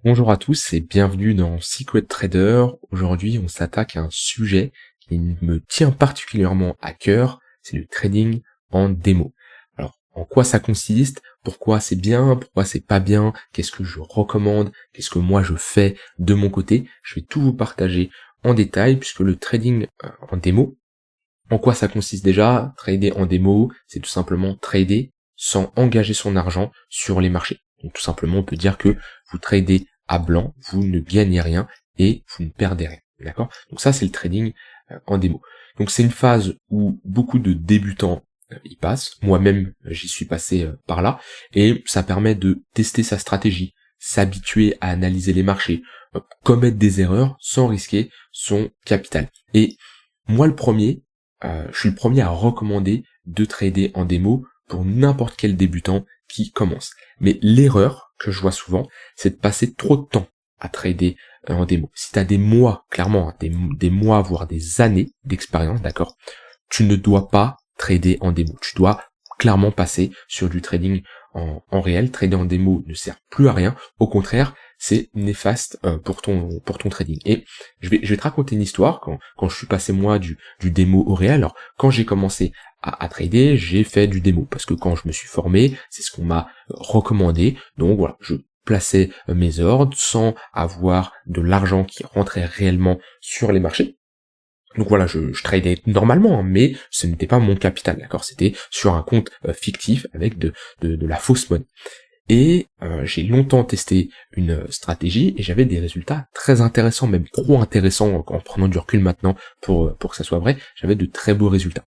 Bonjour à tous et bienvenue dans Secret Trader. Aujourd'hui, on s'attaque à un sujet qui me tient particulièrement à cœur, c'est le trading en démo. Alors, en quoi ça consiste? Pourquoi c'est bien? Pourquoi c'est pas bien? Qu'est-ce que je recommande? Qu'est-ce que moi je fais de mon côté? Je vais tout vous partager en détail puisque le trading en démo, en quoi ça consiste déjà? Trader en démo, c'est tout simplement trader sans engager son argent sur les marchés. Donc tout simplement, on peut dire que vous tradez à blanc, vous ne gagnez rien et vous ne perdez rien. D'accord? Donc ça, c'est le trading en démo. Donc c'est une phase où beaucoup de débutants y passent. Moi-même, j'y suis passé par là. Et ça permet de tester sa stratégie, s'habituer à analyser les marchés, commettre des erreurs sans risquer son capital. Et moi, je suis le premier à recommander de trader en démo pour n'importe quel débutant qui commence. Mais l'erreur que je vois souvent, c'est de passer trop de temps à trader en démo. Si tu as des mois, clairement, hein, des mois, voire des années d'expérience, d'accord, tu ne dois pas trader en démo. Tu dois clairement passer sur du trading en réel. Trader en démo ne sert plus à rien. Au contraire, c'est néfaste pour ton trading. Et je vais te raconter une histoire quand je suis passé moi du démo au réel. Alors quand j'ai commencé à trader, j'ai fait du démo parce que quand je me suis formé, c'est ce qu'on m'a recommandé. Donc voilà, je plaçais mes ordres sans avoir de l'argent qui rentrait réellement sur les marchés. Donc voilà, je tradais normalement, hein, mais ce n'était pas mon capital, d'accord? C'était sur un compte fictif avec de la fausse monnaie. Et j'ai longtemps testé une stratégie et j'avais des résultats très intéressants, même trop intéressants en prenant du recul maintenant pour que ça soit vrai. J'avais de très beaux résultats.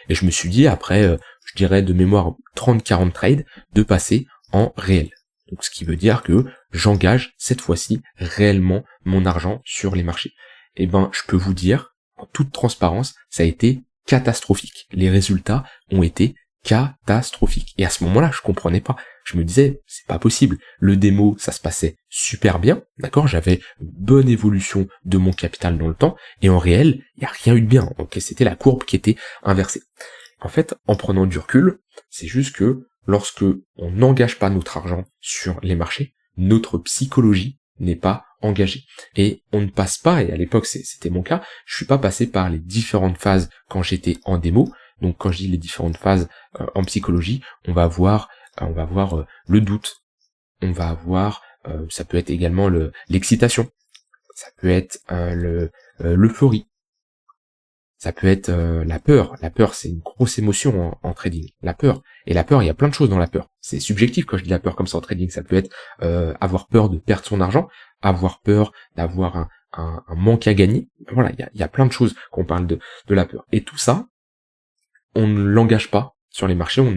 Et je me suis dit, après, je dirais de mémoire 30-40 trades, de passer en réel. Donc ce qui veut dire que j'engage cette fois-ci réellement mon argent sur les marchés. Et ben, je peux vous dire, en toute transparence, ça a été catastrophique. Les résultats ont été catastrophiques. Et à ce moment-là, je comprenais pas. Je me disais, c'est pas possible. Le démo, ça se passait super bien, d'accord? J'avais une bonne évolution de mon capital dans le temps, et en réel, il n'y a rien eu de bien. Ok, c'était la courbe qui était inversée. En fait, en prenant du recul, c'est juste que lorsque on n'engage pas notre argent sur les marchés, notre psychologie n'est pas engagée. Et on ne passe pas, et à l'époque c'était mon cas, je suis pas passé par les différentes phases quand j'étais en démo. Donc quand je dis les différentes phases en psychologie, on va voir le doute, on va avoir, ça peut être également l'excitation, ça peut être l'euphorie, ça peut être la peur. La peur, c'est une grosse émotion en trading. La peur. Et la peur, il y a plein de choses dans la peur. C'est subjectif quand je dis la peur comme ça en trading. Ça peut être avoir peur de perdre son argent, avoir peur d'avoir un manque à gagner. Voilà, il y a plein de choses qu'on parle de la peur. Et tout ça, on ne l'engage pas sur les marchés, on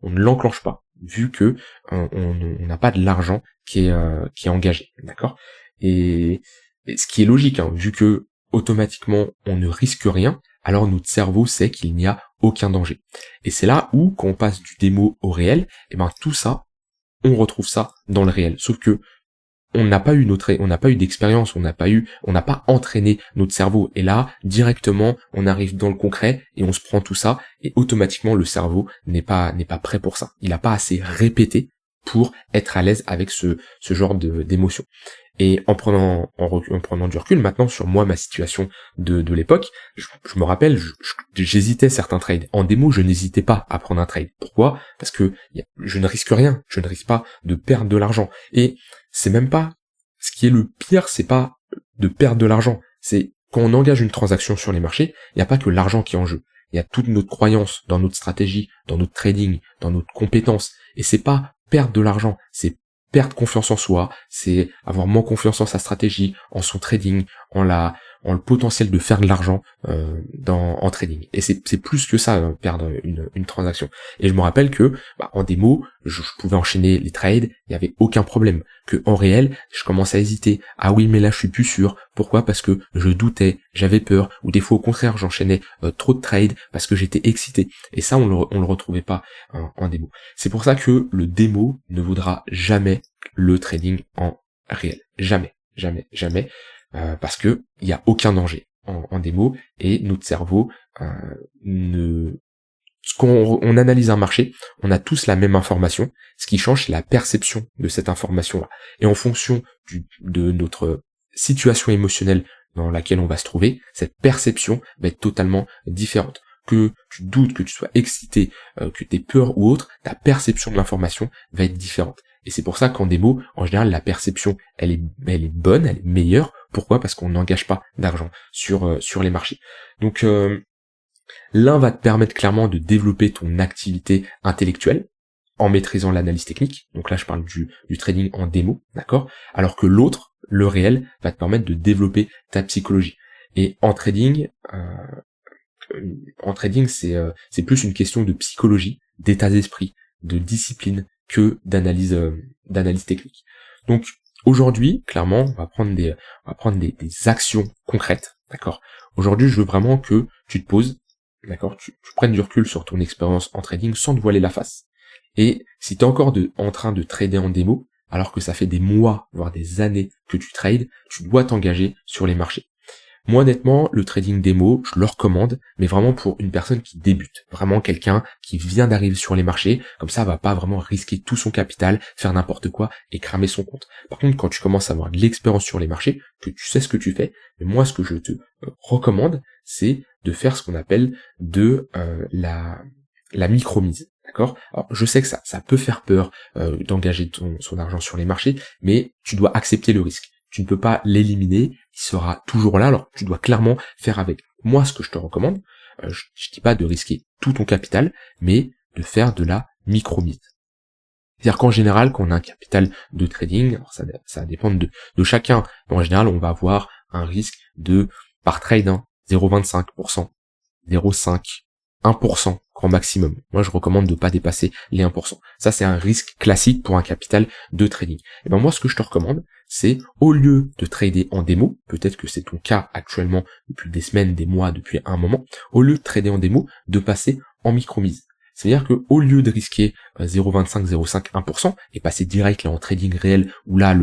ne l'enclenche pas, vu que on n'a pas de l'argent qui est engagé. D'accord? Et ce qui est logique, hein, vu que automatiquement on ne risque rien, alors notre cerveau sait qu'il n'y a aucun danger. Et c'est là où, quand on passe du démo au réel, et ben tout ça, on retrouve ça dans le réel. Sauf que on n'a pas eu d'expérience, on n'a pas entraîné notre cerveau. Et là, directement, on arrive dans le concret et on se prend tout ça et automatiquement le cerveau n'est pas prêt pour ça. Il n'a pas assez répété pour être à l'aise avec ce genre d'émotion. Et en prenant du recul maintenant sur moi, ma situation de l'époque, je me rappelle, j'hésitais certains trades. En démo, je n'hésitais pas à prendre un trade. Pourquoi? Parce que je ne risque rien, je ne risque pas de perdre de l'argent. Et c'est même pas, ce qui est le pire, c'est pas de perdre de l'argent. C'est quand on engage une transaction sur les marchés, il n'y a pas que l'argent qui est en jeu. Il y a toute notre croyance dans notre stratégie, dans notre trading, dans notre compétence. Et c'est pas perdre de l'argent, c'est perdre confiance en soi, c'est avoir moins confiance en sa stratégie, en son trading, en le potentiel de faire de l'argent en trading. Et c'est plus que ça, perdre une transaction. Et je me rappelle que en démo, je pouvais enchaîner les trades, il n'y avait aucun problème. Que en réel, je commençais à hésiter. Ah oui, mais là je suis plus sûr. Pourquoi? Parce que je doutais, j'avais peur, ou des fois au contraire, j'enchaînais trop de trades parce que j'étais excité. Et ça, on le retrouvait pas en démo. C'est pour ça que le démo ne vaudra jamais le trading en réel. Jamais, jamais, jamais. Parce que il y a aucun danger en démo et notre cerveau ne Quand on analyse un marché, on a tous la même information. Ce qui change, c'est la perception de cette information-là. Et en fonction de notre situation émotionnelle dans laquelle on va se trouver, cette perception va être totalement différente. Que tu doutes, que tu sois excité, que tu aies peur ou autre, ta perception de l'information va être différente. Et c'est pour ça qu'en démo, en général, la perception, elle est bonne, elle est meilleure. Pourquoi ? Parce qu'on n'engage pas d'argent sur les marchés. Donc, l'un va te permettre clairement de développer ton activité intellectuelle en maîtrisant l'analyse technique. Donc là, je parle du trading en démo, d'accord ? Alors que l'autre, le réel, va te permettre de développer ta psychologie. Et en trading, c'est plus une question de psychologie, d'état d'esprit, de discipline que d'analyse technique. Donc aujourd'hui, clairement, on va prendre des actions concrètes, d'accord ? Aujourd'hui, je veux vraiment que tu te poses, d'accord, tu prennes du recul sur ton expérience en trading sans te voiler la face. Et si tu es encore en train de trader en démo, alors que ça fait des mois, voire des années que tu trades, tu dois t'engager sur les marchés. Moi, honnêtement, le trading démo, je le recommande, mais vraiment pour une personne qui débute. Vraiment quelqu'un qui vient d'arriver sur les marchés, comme ça, va pas vraiment risquer tout son capital, faire n'importe quoi et cramer son compte. Par contre, quand tu commences à avoir de l'expérience sur les marchés, que tu sais ce que tu fais, mais moi, ce que je te recommande, c'est de faire ce qu'on appelle de la micro-mise. D'accord ? Alors, je sais que ça peut faire peur d'engager son argent sur les marchés, mais tu dois accepter le risque. Tu ne peux pas l'éliminer, il sera toujours là, alors tu dois clairement faire avec. Moi, ce que je te recommande, je dis pas de risquer tout ton capital, mais de faire de la micro-mise. C'est-à-dire qu'en général, quand on a un capital de trading, alors ça dépend de chacun, mais en général, on va avoir un risque de, par trade, 0,25%, 0,5%, 1% grand maximum. Moi, je recommande de pas dépasser les 1%. Ça, c'est un risque classique pour un capital de trading. Et ben moi, ce que je te recommande, c'est au lieu de trader en démo, peut-être que c'est ton cas actuellement depuis des semaines, des mois, depuis un moment, au lieu de trader en démo, de passer en micro-mise. C'est-à-dire que au lieu de risquer 0,25, 0,5, 1% et passer direct là en trading réel où là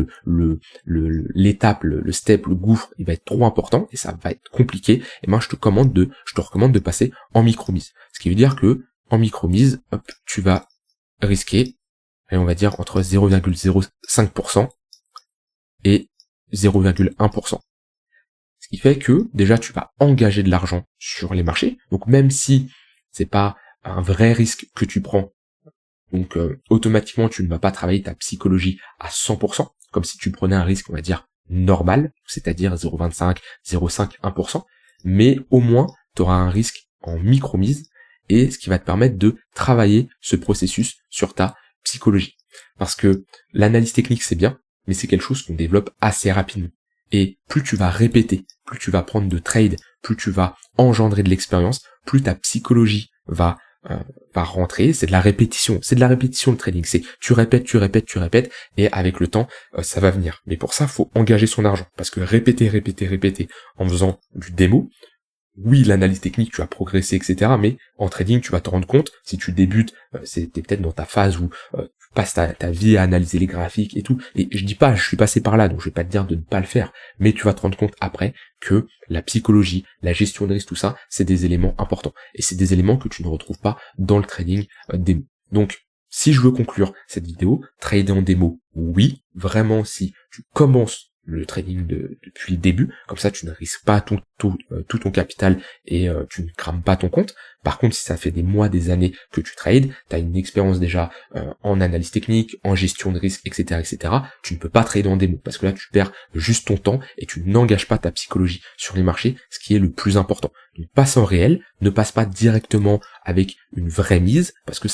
l'étape, le step, le gouffre, il va être trop important et ça va être compliqué, et moi je te recommande de passer en micro-mise. Ce qui veut dire que en micro-mise, hop, tu vas risquer, et on va dire entre 0,05% et 0,1%. Ce qui fait que déjà tu vas engager de l'argent sur les marchés. Donc même si c'est pas un vrai risque que tu prends, donc automatiquement tu ne vas pas travailler ta psychologie à 100%, comme si tu prenais un risque, on va dire, normal, c'est-à-dire 0,25, 0,5, 1%, mais au moins tu auras un risque en micro-mise, et ce qui va te permettre de travailler ce processus sur ta psychologie. Parce que l'analyse technique c'est bien, mais c'est quelque chose qu'on développe assez rapidement. Et plus tu vas répéter, plus tu vas prendre de trades, plus tu vas engendrer de l'expérience, plus ta psychologie va rentrer. C'est de la répétition le trading. C'est tu répètes, et avec le temps, ça va venir. Mais pour ça, faut engager son argent. Parce que répéter en faisant du démo, oui, l'analyse technique, tu vas progresser, etc. Mais en trading, tu vas te rendre compte, si tu débutes, t'es peut-être dans ta phase où tu passes ta vie à analyser les graphiques et tout. Et je dis pas, je suis passé par là, donc je vais pas te dire de ne pas le faire. Mais tu vas te rendre compte après que la psychologie, la gestion de risque, tout ça, c'est des éléments importants. Et c'est des éléments que tu ne retrouves pas dans le trading démo. Donc, si je veux conclure cette vidéo, trader en démo, oui, vraiment, si tu commences le trading depuis le début, comme ça tu ne risques pas tout ton capital et tu ne crames pas ton compte. Par contre, si ça fait des mois, des années que tu trades, tu as une expérience déjà en analyse technique, en gestion de risque, etc., tu ne peux pas trader en démo, parce que là tu perds juste ton temps et tu n'engages pas ta psychologie sur les marchés, ce qui est le plus important. Donc passe en réel, ne passe pas directement avec une vraie mise, parce que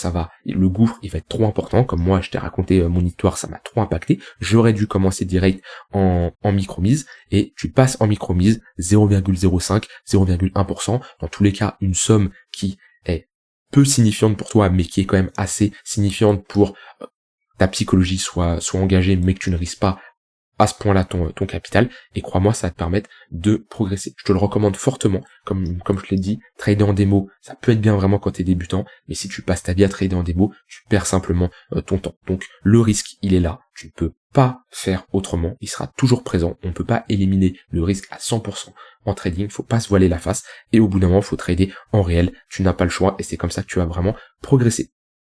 le gouffre il va être trop important, comme moi je t'ai raconté mon histoire, ça m'a trop impacté, j'aurais dû commencer direct en micro-mise, et tu passes en micro-mise 0,05, 0,1%, dans tous les cas une somme qui est peu signifiante pour toi, mais qui est quand même assez signifiante pour ta psychologie soit engagée, mais que tu ne risques pas à ce point-là ton capital, et crois-moi, ça va te permettre de progresser. Je te le recommande fortement, comme je l'ai dit, trader en démo, ça peut être bien vraiment quand t'es débutant, mais si tu passes ta vie à trader en démo, tu perds simplement ton temps. Donc le risque, il est là, tu ne peux pas faire autrement, il sera toujours présent, on ne peut pas éliminer le risque à 100% en trading, faut pas se voiler la face, et au bout d'un moment, faut trader en réel, tu n'as pas le choix, et c'est comme ça que tu vas vraiment progresser.